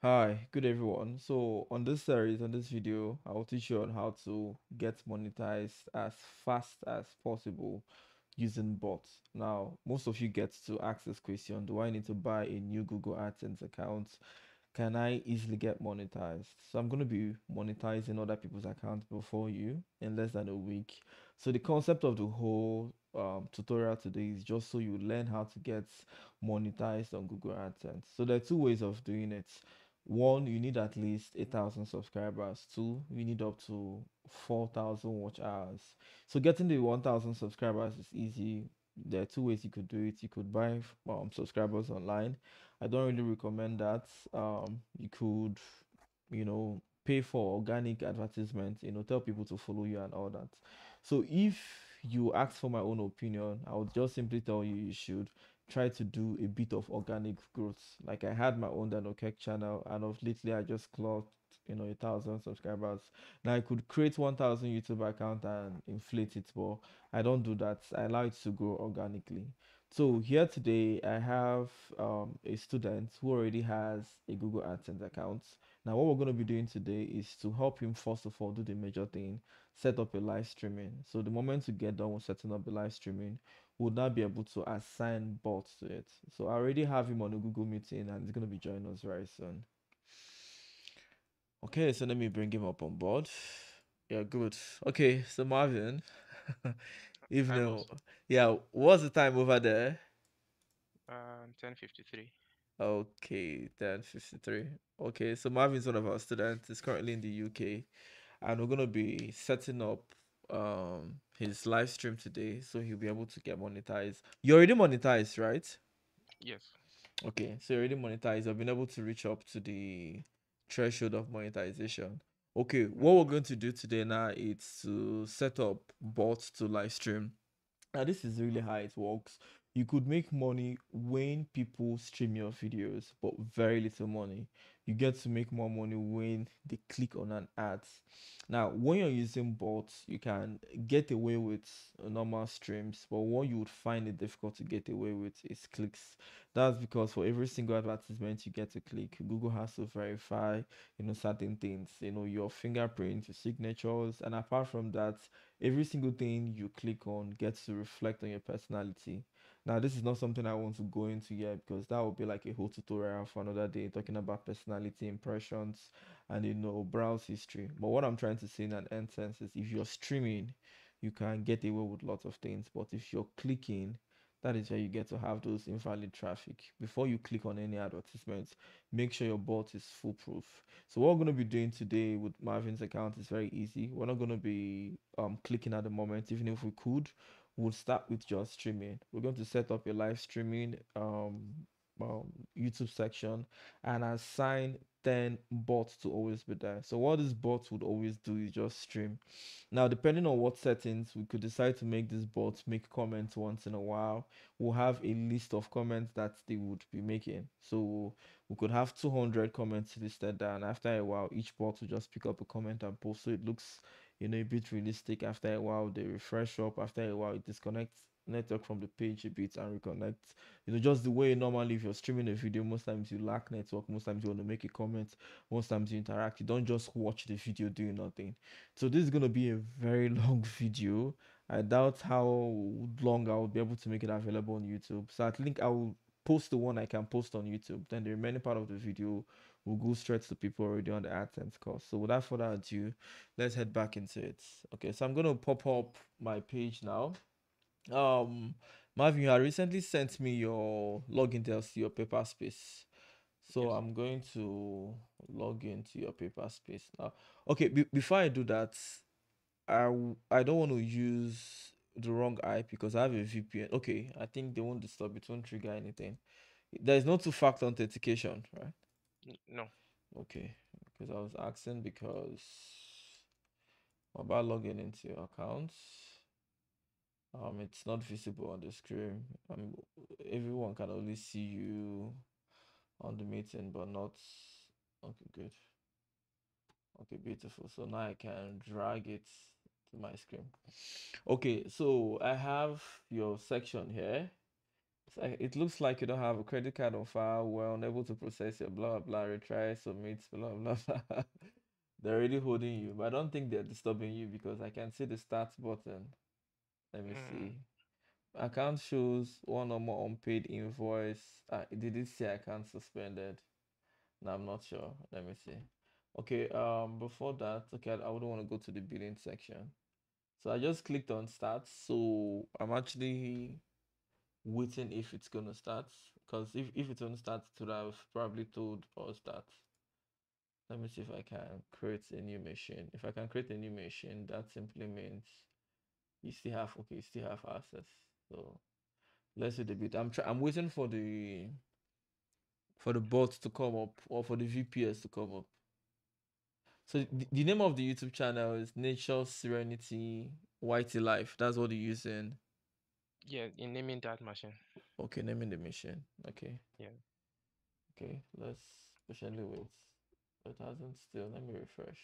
Hi, good everyone. So on this series, on this video, I will teach you on how to get monetized as fast as possible using bots. Now, most of you get to ask this question, do I need to buy a new Google AdSense account? Can I easily get monetized? So I'm going to be monetizing other people's accounts before you in less than a week. So the concept of the whole tutorial today is just so you learn how to get monetized on Google AdSense. So there are two ways of doing it. One, you need at least 8,000 subscribers. Two, you need up to 4,000 watch hours. So getting the 1,000 subscribers is easy. There are two ways you could do it. You could buy subscribers online. I don't really recommend that. You could, pay for organic advertisement, tell people to follow you and all that. So if you ask for my own opinion, I would just simply tell you you should try to do a bit of organic growth. Like I had my own Danokek channel, and of lately I just clocked, 1,000 subscribers. Now I could create 1,000 YouTube account and inflate it, but I don't do that. I allow it to grow organically. So here today, I have a student who already has a Google AdSense account. Now, what we're going to be doing today is to help him first of all do the major thing, set up a live streaming. So the moment we get done with setting up the live streaming, we'll now be able to assign bots to it. So I already have him on a Google meeting and he's going to be joining us very soon. Okay, so let me bring him up on board. Yeah, good. Okay, so Marvin, Hi, evening. boss. Yeah, what's the time over there? 10:53. Okay, then 53. Okay, so Marvin's one of our students. He's currently in the UK, and we're gonna be setting up his live stream today, so he'll be able to get monetized. You already monetized, right? Yes. Okay, so you already monetized. I've been able to reach up to the threshold of monetization. Okay, what we're going to do today now is to set up bots to live stream. Now, this is really how it works. You could make money when people stream your videos, but very little money. You get to make more money when they click on an ad. Now, when you're using bots, you can get away with normal streams, but what you would find it difficult to get away with is clicks. That's because for every single advertisement you get to click, Google has to verify, certain things, your fingerprints, your signatures, and apart from that, every single thing you click on gets to reflect on your personality. Now, this is not something I want to go into yet because that would be like a whole tutorial for another day talking about personality impressions and browse history. But what I'm trying to say in an end sense is if you're streaming, you can get away with lots of things. But if you're clicking, that is where you get to have those invalid traffic. Before you click on any advertisements, make sure your bot is foolproof. So what we're going to be doing today with Marvin's account is very easy. We're not going to be clicking at the moment. Even if we could, we'll start with just streaming. We're going to set up a live streaming YouTube section and assign 10 bots to always be there. So what this bot would always do is just stream. Now, depending on what settings, we could decide to make this bot make comments once in a while. We'll have a list of comments that they would be making. So we could have 200 comments listed there, and after a while, each bot will just pick up a comment and post. So it looks, a bit realistic. After a while, they refresh up. After a while, it disconnects network from the page a bit and reconnect. Just the way normally if you're streaming a video, most times you lack network, most times you want to make a comment, most times you interact. You don't just watch the video doing nothing. So this is gonna be a very long video. I doubt how long I will be able to make it available on YouTube. So I think I will post the one I can post on YouTube. Then the remaining part of the video will go straight to people already on the AdSense course. So without further ado, let's head back into it. Okay, so I'm gonna pop up my page now. Um, Marvin, you had recently sent me your login details to your paper space. So Yes. I'm going to log into your paper space now. Okay, before I do that, I don't want to use the wrong IP because I have a VPN. Okay, I think they won't disturb it, won't trigger anything. There is no two-factor authentication, right? No. Okay, because I was asking because about logging into your account, it's not visible on the screen. Everyone can only see you on the meeting, but not. Okay, good. Okay, beautiful. So now I can drag it to my screen. Okay, so I have your section here. So it looks like you don't have a credit card on file. We're unable to process your blah blah retry, submit, blah blah blah. They're already holding you, but I don't think they're disturbing you because I can see the start button. Let me Mm, see. Account shows one or more unpaid invoice. Did it say account suspended? No, I'm not sure. Let me see. Okay, before that, okay, I wouldn't want to go to the billing section. So I just clicked on start. So I'm actually waiting if it's gonna start. Because if it's gonna start, it would have probably told us that. Let me see if I can create a new machine. If I can create a new machine, that simply means you still have access. So let's do the bit. I'm waiting for the bot to come up or for the VPS to come up. So the name of the YouTube channel is Nature Serenity Whitey Life. That's what you're using. yeah, in naming that machine. Okay, naming the machine. Okay, Yeah. okay. Let's patiently wait. It hasn't still. Let me refresh.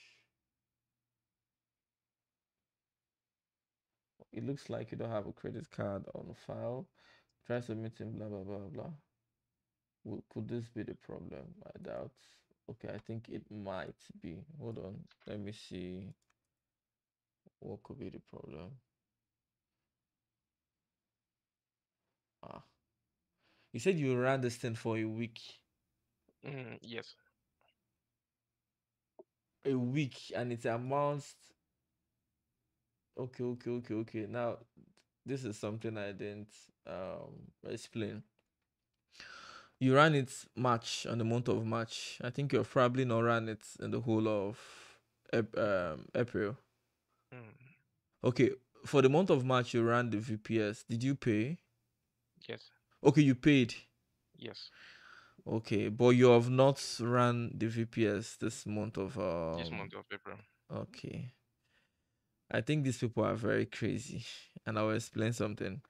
It looks like you don't have a credit card on file. Try submitting blah blah blah blah. Could this be the problem? I doubt. Okay, I think it might be. Hold on. Let me see what could be the problem. Ah, you said you ran this thing for a week. Yes. A week, and it amounts. Okay, okay, okay, okay. Now, this is something I didn't explain. You ran it March on the month of March. I think you've probably not ran it in the whole of April. Mm, Okay, for the month of March, you ran the VPS. Did you pay? yes. Okay, you paid. Yes. Okay, but you have not run the VPS this month of This month of April. Okay. I think these people are very crazy, and I'll explain something.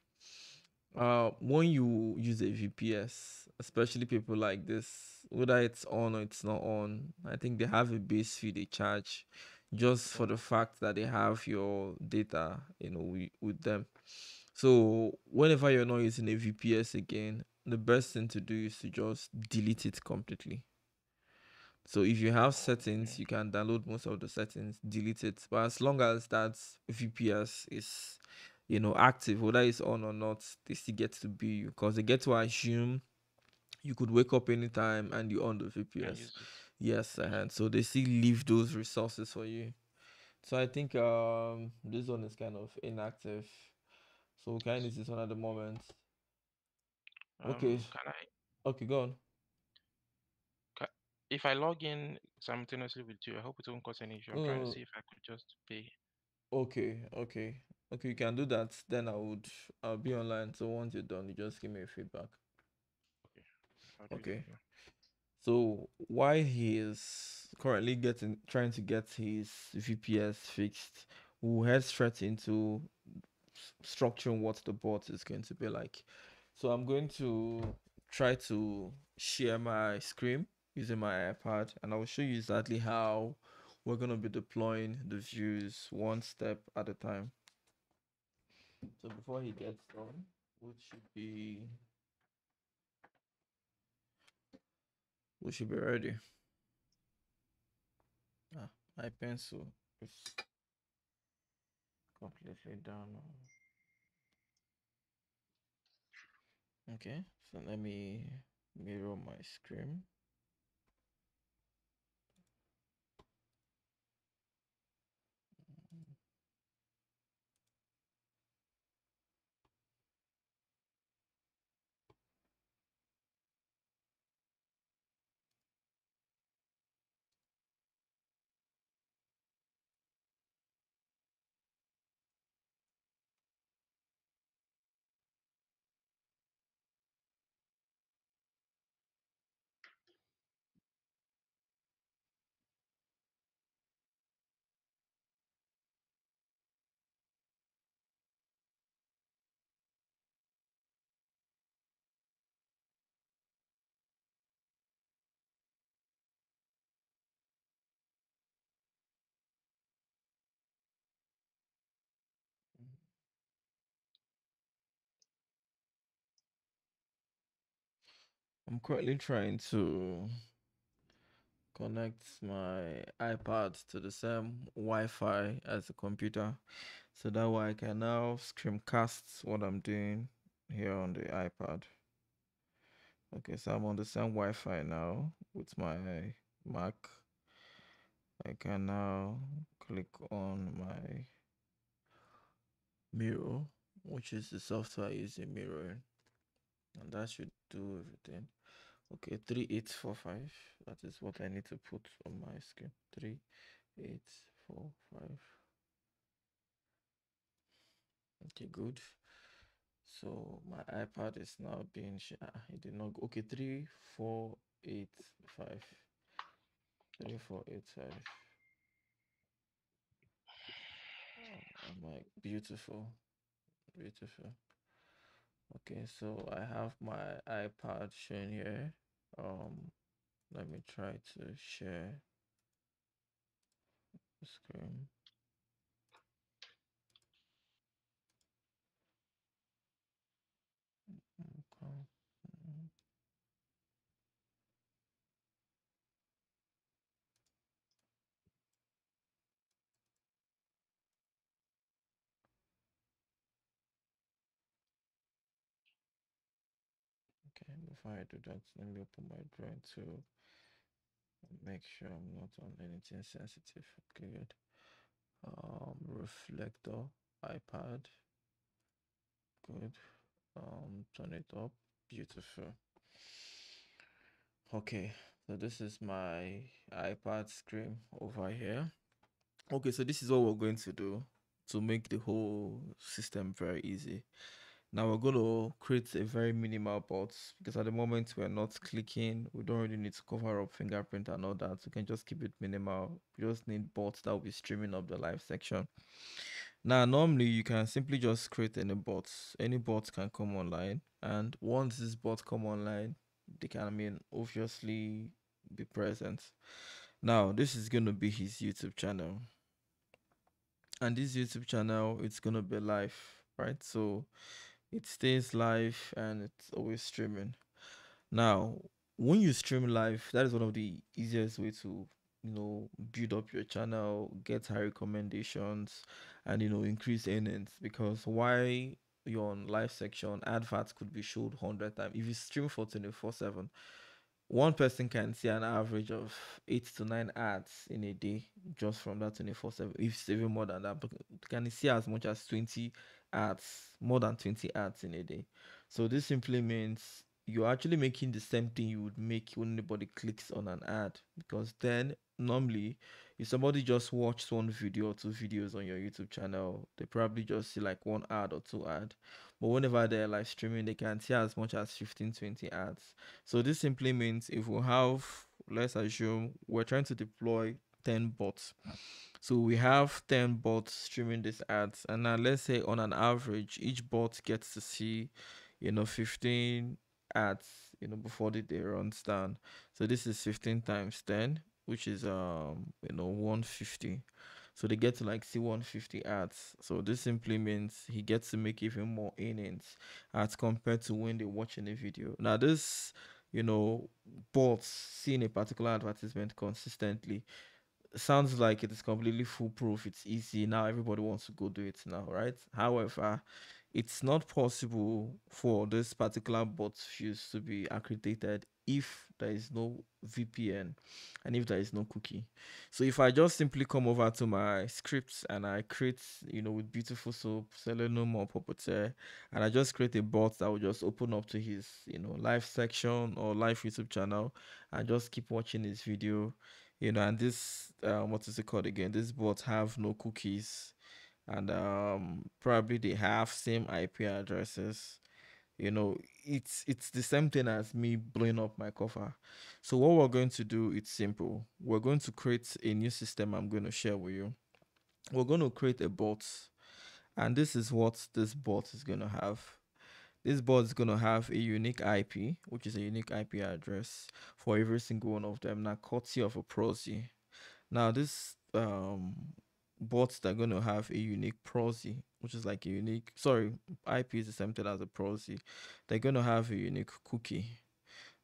When you use a VPS, especially people like this, whether it's on or it's not on, I think they have a base fee they charge just for the Mm, fact that they have your data, with them. So whenever you're not using a VPS again, the best thing to do is to just delete it completely. So if you have settings, okay. you can download most of the settings, delete it. But as long as that VPS is, active, whether it's on or not, they still get to be you because they get to assume you could wake up anytime and you on the And VPS. use it. Yes, Yes. and so they still leave those resources for you. So I think this one is kind of inactive. So we can use this one at the moment. Okay, Can I? okay, go on. Ca If I log in simultaneously with you, I hope it won't cause any issue. I'm trying to Uh, see if I could just pay. Okay, okay, okay. You can do that. Then I'll be online. So once you're done, you just give me a feedback. Okay. I'll do that Okay. now. So while he is currently trying to get his VPS fixed, we'll head straight into structuring what the bot is going to be like. So I'm going to try to share my screen using my iPad, and I will show you exactly how we're gonna be deploying the views one step at a time. So before he gets done, which should be we should be ready. My pencil is completely down. Okay, so let me mirror my screen. I'm currently trying to connect my iPad to the same Wi-Fi as the computer, so that way I can now screencast what I'm doing here on the iPad. Okay, so I'm on the same Wi-Fi now with my Mac. I can now click on my mirror, which is the software using mirroring, and that should do everything. Okay, 3845. That is what I need to put on my screen. 3845. Okay, good. So my iPad is now being it did not go. Okay, 3485. 3485. I'm like beautiful. Beautiful. Okay, so I have my iPad showing here. Um Let me try to share the screen. Okay. Okay, before I do that, let me open my drawing to make sure I'm not on anything sensitive. Okay, good. Reflector, iPad, good. Turn it up, beautiful. Okay, so this is my iPad screen over here. Okay, so this is what we're going to do to make the whole system very easy. Now we're going to create a very minimal bot because at the moment we're not clicking. We don't really need to cover up fingerprint and all that. We can just keep it minimal. We just need bots that will be streaming up the live section. Now, normally you can simply just create any bots. Any bot can come online, and once this bot come online, they can, I mean, obviously be present. Now, this is going to be his YouTube channel, and this YouTube channel it's going to be live, right? So it stays live and it's always streaming. Now, when you stream live, that is one of the easiest way to, build up your channel, get high recommendations, and increase earnings. Because why you're on live section, adverts could be showed 100 times. If you stream for 24/7, one person can see an average of 8 to 9 ads in a day just from that 24/7. If it's even more than that, but can see as much as 20 ads, more than 20 ads in a day. So this simply means you're actually making the same thing you would make when anybody clicks on an ad. Because then normally if somebody just watched one video or two videos on your YouTube channel, they probably just see like one ad or two ad. But whenever they're live streaming, they can see as much as 15, 20 ads. So this simply means if we have, let's assume we're trying to deploy 10 bots. So we have 10 bots streaming these ads. And now let's say on an average, each bot gets to see, 15 ads, before the day runs down. So this is 15 times 10, which is 150. So they get to like see 150 ads. So this simply means he gets to make even more earnings as compared to when they're watching a video. Now this, you know, bots seeing a particular advertisement consistently sounds like it is completely foolproof. It's easy. Now everybody wants to go do it now, right? However, it's not possible for this particular bot fuse to be accredited if there is no VPN and if there is no cookie. So if I just simply come over to my scripts and I create, with beautiful soap, Selenium or Puppeteer, and I just create a bot that will just open up to his, live section or live YouTube channel and just keep watching his video, and this what is it called again, this bots have no cookies, and probably they have same IP addresses. It's the same thing as me blowing up my cover. So what we're going to do, it's simple. We're going to create a new system I'm going to share with you. We're going to create a bot, and this is what this bot is going to have. This bot is going to have a unique IP, which is a unique IP address for every single one of them, now courtesy of a proxy. Now this bots that are going to have a unique proxy, which is like a IP is the same thing as a proxy. They're going to have a unique cookie.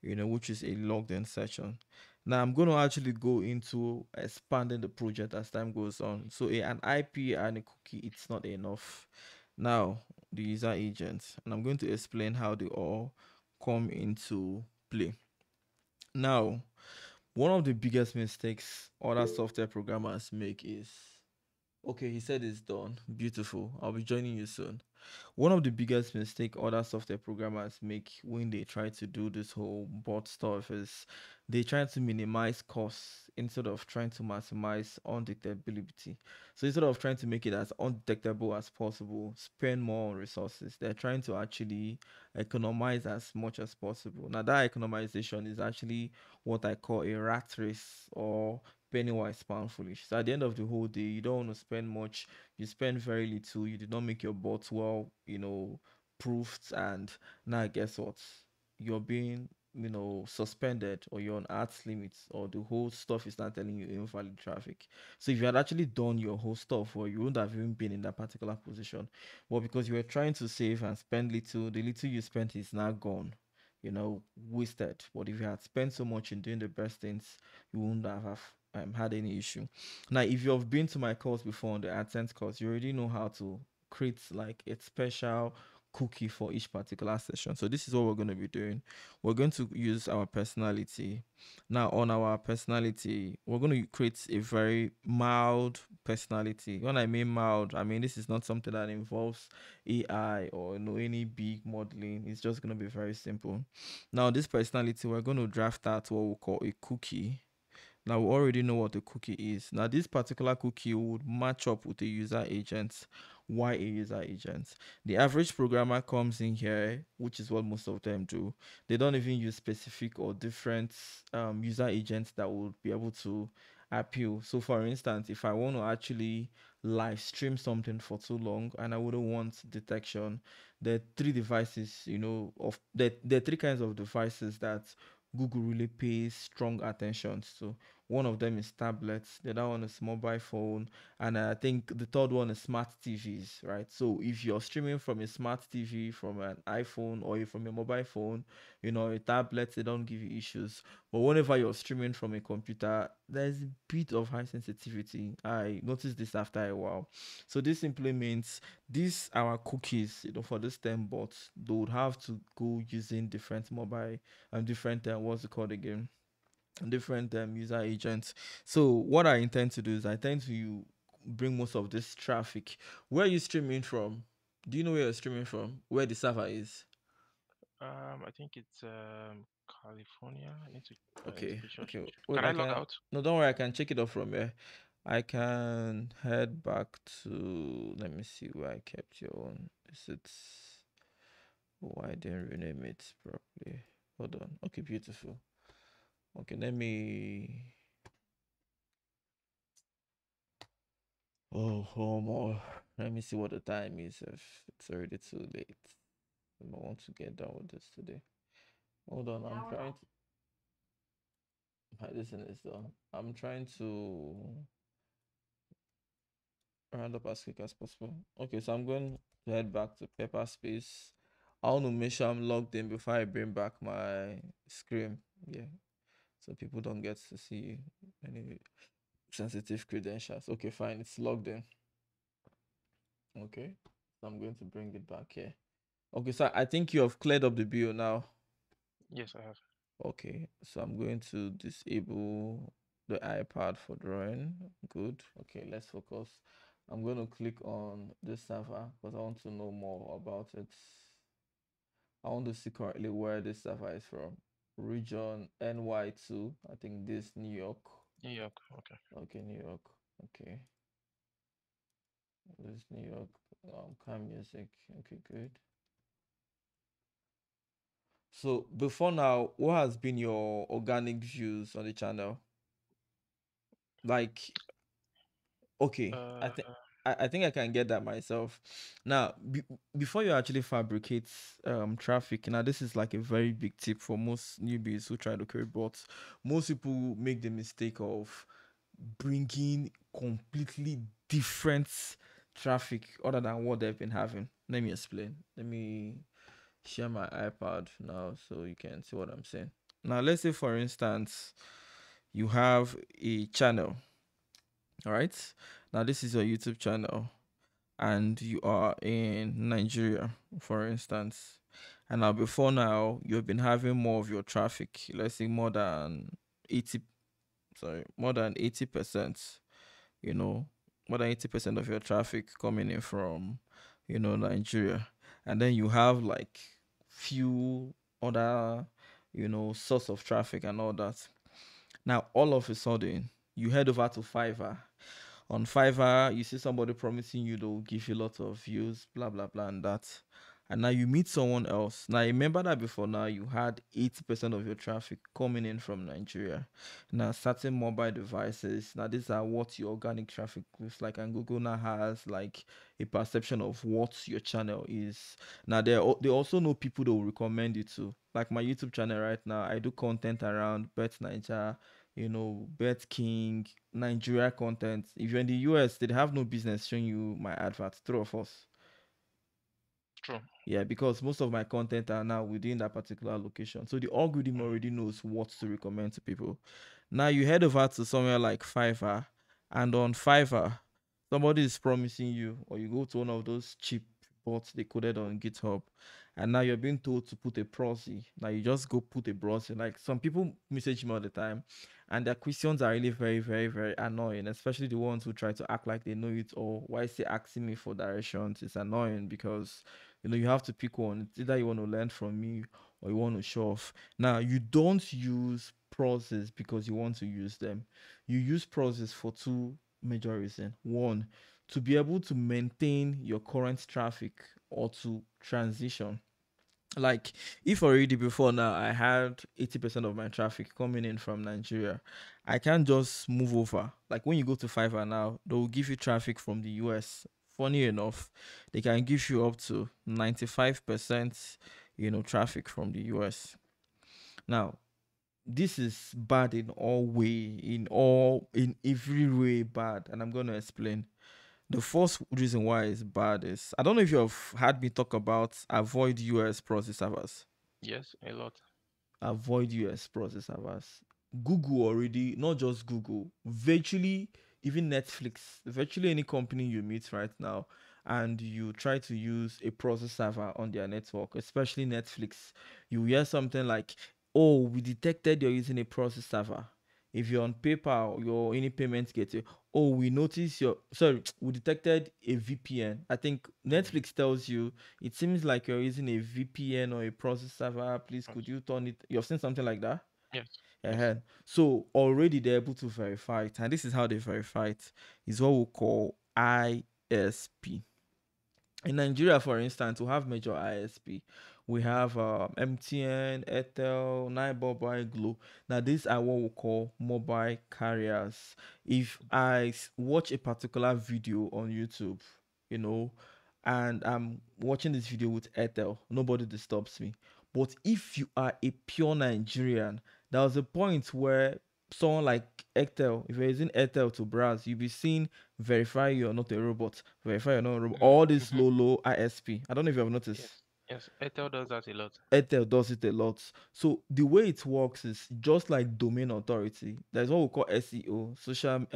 which is a logged in session. Now I'm going to actually go into expanding the project as time goes on. So an IP and a cookie, it's not enough. Now the user agents, and I'm going to explain how they all come into play. Now, one of the biggest mistakes other software programmers make is, okay, he said it's done. Beautiful. I'll be joining you soon. One of the biggest mistake other software programmers make when they try to do this whole bot stuff is they try to minimize costs instead of trying to maximize undetectability. So instead of trying to make it as undetectable as possible, spend more on resources. They're trying to actually economize as much as possible. Now that economization is actually what I call a rat race, or penny wise pound foolish. So at the end of the whole day, you don't want to spend much, you spend very little, you did not make your bot well, proofed, and now guess what? You're being, suspended, or you're on ads limits, or the whole stuff is not telling you invalid traffic. So if you had actually done your whole stuff, well, you wouldn't have even been in that particular position. But because you were trying to save and spend little, the little you spent is now gone, wasted. But if you had spent so much in doing the best things, you wouldn't have had any issue. Now, if you've been to my course before on the Adsense course, you already know how to create like a special cookie for each particular session. So this is what we're going to be doing. We're going to use our personality. Now, on our personality, we're going to create a very mild personality. When I mean mild, I mean this is not something that involves AI or any big modeling. It's just going to be very simple. Now, this personality, we're going to draft out what we call a cookie. Now we already know what the cookie is. Now this particular cookie would match up with a user agent. Why a user agent? The average programmer comes in here, which is what most of them do. They don't even use specific or different user agents that would be able to appeal. So for instance, if I want to actually live stream something for too long and I wouldn't want detection, there are three devices, there are three kinds of devices that Google really pays strong attention to. One of them is tablets, the other one is mobile phone, and I think the third one is smart TVs, right? So if you're streaming from a smart TV, from an iPhone, or from your mobile phone, a tablet, they don't give you issues. But whenever you're streaming from a computer, there's a bit of high sensitivity. I noticed this after a while. So this simply means these our cookies, for this term bots, they would have to go using different mobile and different what's it called again, different user agents. So what I intend to do is I tend to bring most of this traffic. Where are you streaming from? Do you know where you're streaming from, where the server is? I think it's California. I need to Okay, be sure. okay, wait, Can I I log can, out? no, don't worry, I can check it off from here. I can head back to, let me see where I kept your own. Is it, why I didn't rename it properly? Hold on. Okay, beautiful. Okay, let me, oh more, let me see what the time is, if it's already too late. I want to get done with this today. Hold on, I'm trying to. My listen is done. I'm trying to round up as quick as possible. Okay, so I'm going to head back to Pepper Space. I want to make sure I'm logged in before I bring back my screen. Yeah, so people don't get to see any sensitive credentials. Okay, fine, it's logged in. Okay, so I'm going to bring it back here. Okay, so I think you have cleared up the bill now. Yes, I have. Okay, so I'm going to disable the iPad for drawing. Good. Okay, let's focus. I'm going to click on this server because I want to know more about it. I want to see currently where this server is from. Region NY2. I think this New York. New York. Okay. Okay, New York. Okay, this New York. Calm music. Okay, good. So before now, what has been your organic views on the channel? Like, okay, Uh, I think I can get that myself. Now, before you actually fabricate traffic, now this is like a very big tip for most newbies who try to create bots. Most people make the mistake of bringing completely different traffic other than what they've been having. Let me explain. Let me share my iPad now so you can see what I'm saying. Now, let's say, for instance, you have a channel, all right? Now, this is your YouTube channel, and you are in Nigeria, for instance. And now, before now, you've been having more of your traffic, let's say more than 80, sorry, more than 80%, you know, more than 80% of your traffic coming in from, Nigeria. And then you have like few other, source of traffic and all that. Now, all of a sudden, you head over to Fiverr. On Fiverr, you see somebody promising you they'll give you lots of views, blah blah blah, and that. And now you meet someone else. Now remember that before now you had 80% of your traffic coming in from Nigeria. Now certain mobile devices. Now these are what your organic traffic looks like, and Google now has like a perception of what your channel is. Now they also know people that will recommend it to. Like my YouTube channel right now, I do content around Bet Niger, Bet King, Nigeria content. If you're in the US, they have no business showing you my adverts. True of us. True. Yeah, because most of my content are now within that particular location. So the algorithm Mm, already knows what to recommend to people. Now you head over to somewhere like Fiverr, and on Fiverr, somebody is promising you, or you go to one of those cheap bots they coded on GitHub, and now you're being told to put a proxy. Now you just go put a proxy. Like some people message me all the time, and their questions are really very, very, very annoying, especially the ones who try to act like they know it, or why is they asking me for directions? It's annoying because you have to pick one. It's either you want to learn from me or you want to show off. Now, you don't use process because you want to use them. You use process for two major reasons. One, to be able to maintain your current traffic or to transition. Like, if already before now I had 80% of my traffic coming in from Nigeria, I can't just move over. Like when you go to Fiverr now, they'll give you traffic from the US. Funny enough, they can give you up to 95%, traffic from the US. Now, this is bad in all way, in every way bad, and I'm gonna explain. The first reason why it's bad is I don't know if you have had me talk about avoid US proxy servers. yes, a lot. Avoid US process servers. Google already, not just Google, virtually even Netflix, virtually any company you meet right now, and you try to use a process server on their network, especially Netflix, you hear something like, "Oh, we detected you're using a process server." If you're on PayPal, your any payment gateway, "Oh, we noticed your sorry, we detected a VPN." I think Mm, Netflix tells you it seems like you're using a VPN or a process server. Please, could yes, you turn it? You've seen something like that? yes, yes. uh So already they're able to verify it, and this is how they verify it. Is what we call ISP. In Nigeria, for instance, we have major ISP. We have MTN, Airtel, Nine Mobile, Glo. Now, these are what we call mobile carriers. If watch a particular video on YouTube, you know, and I'm watching this video with Airtel, nobody disturbs me. But if you are a pure Nigerian, there was a point where someone like Airtel, if you're using Airtel to browse, you'll be seeing verify you're not a robot, verify you're not a robot. All this Mm-hmm. low ISP. I don't know if you have noticed. Yes, yes. Airtel does that a lot. Airtel does it a lot. So the way it works is just like domain authority. There's what we call SEO, social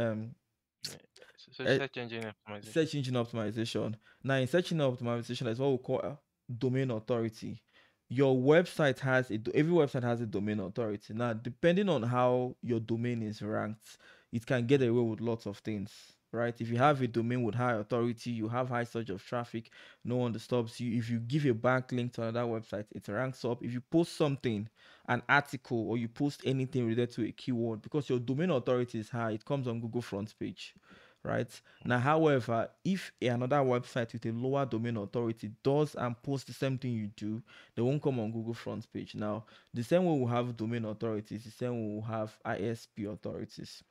Yeah. So search engine optimization. search engine optimization. Now, in search engine optimization, that's what we call domain authority. Your website has every website has a domain authority. Now, depending on how your domain is ranked, it can get away with lots of things, right? If you have a domain with high authority, you have high surge of traffic, no one disturbs you. If you give a backlink to another website, it ranks up. If you post something, an article, or you post anything related to a keyword, because your domain authority is high, it comes on Google front page, right? Now, however, if another website with a lower domain authority does and posts the same thing you do, they won't come on Google front page. Now, the same way we have domain authorities, the same way we have ISP authorities.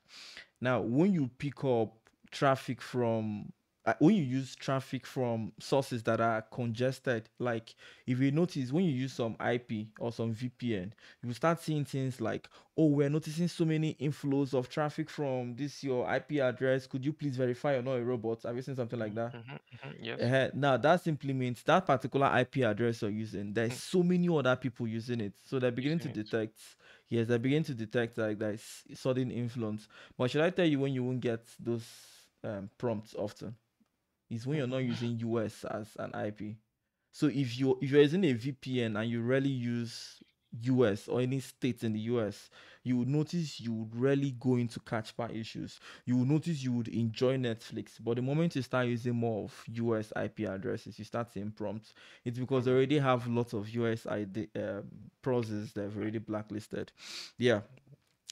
Now, when you pick up traffic from when you use traffic from sources that are congested, like if you notice when you use some IP or some VPN, you will start seeing things like, "Oh, we're noticing so many inflows of traffic from this your IP address. Could you please verify you're not a robot?" Have you seen something like that? Mm-hmm. Mm-hmm. Yes. Now that simply means that particular IP address you're using, there's Mm, so many other people using it, so they're beginning using to it. detect. Yes, I begin to detect like that sudden influence. But should I tell you when you won't get those prompts often? Is when you're not Mm-hmm. using US as an IP. So if you're using a VPN and you rarely use US or any state in the US, you would notice you would rarely go into catch bar issues. You would notice you would enjoy Netflix, but the moment you start using more of US IP addresses, you start seeing prompts. It's because they Problem. already have lots of US ID processes they've already blacklisted. Yeah,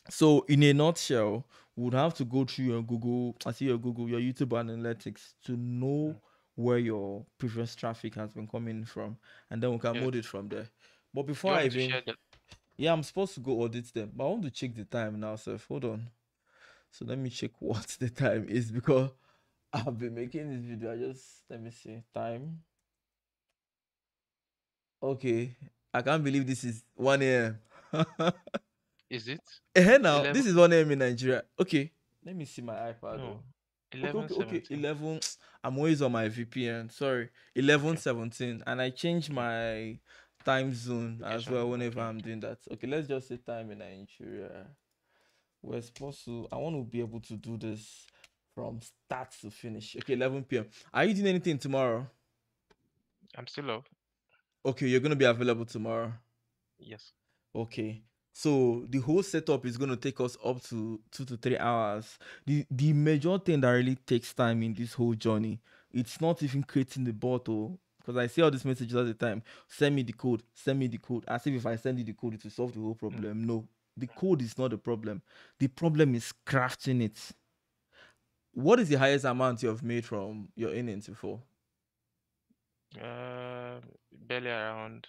so in a nutshell, we would have to go through your Google, I see your Google, your YouTube analytics to know Mm. where your previous traffic has been coming from, and then we can Yes. mode it from there. But Do before you I want me to even, share that? yeah, I'm supposed to go audit them, but I want to check the time now, so hold on. So let me check what the time is because I've been making this video. I just let me see time. Okay, I can't believe this is 1 a.m. Is it Now 11? this is 1 a.m. in Nigeria. Okay, let me see my iPad though. No, Okay, 11, okay, okay. 17. 11. I'm always on my VPN. Sorry. Okay. 11:17. And I change Okay. my time zone as Location. well whenever Okay. I'm doing that. Okay, let's just say time in Nigeria. We're supposed to, I want to be able to do this from start to finish. Okay, 11 p.m. Are you doing anything tomorrow? I'm still up. Okay, you're going to be available tomorrow. Yes. Okay. So the whole setup is going to take us up to 2 to 3 hours. The major thing that really takes time in this whole journey, it's not even creating the bottle. Because I see all these messages all the time. Send me the code. Send me the code. As if I send you the code, it will solve the whole Mm. problem. No, the code is not the problem. The problem is crafting it. What is the highest amount you have made from your innings before? Uh, Barely around.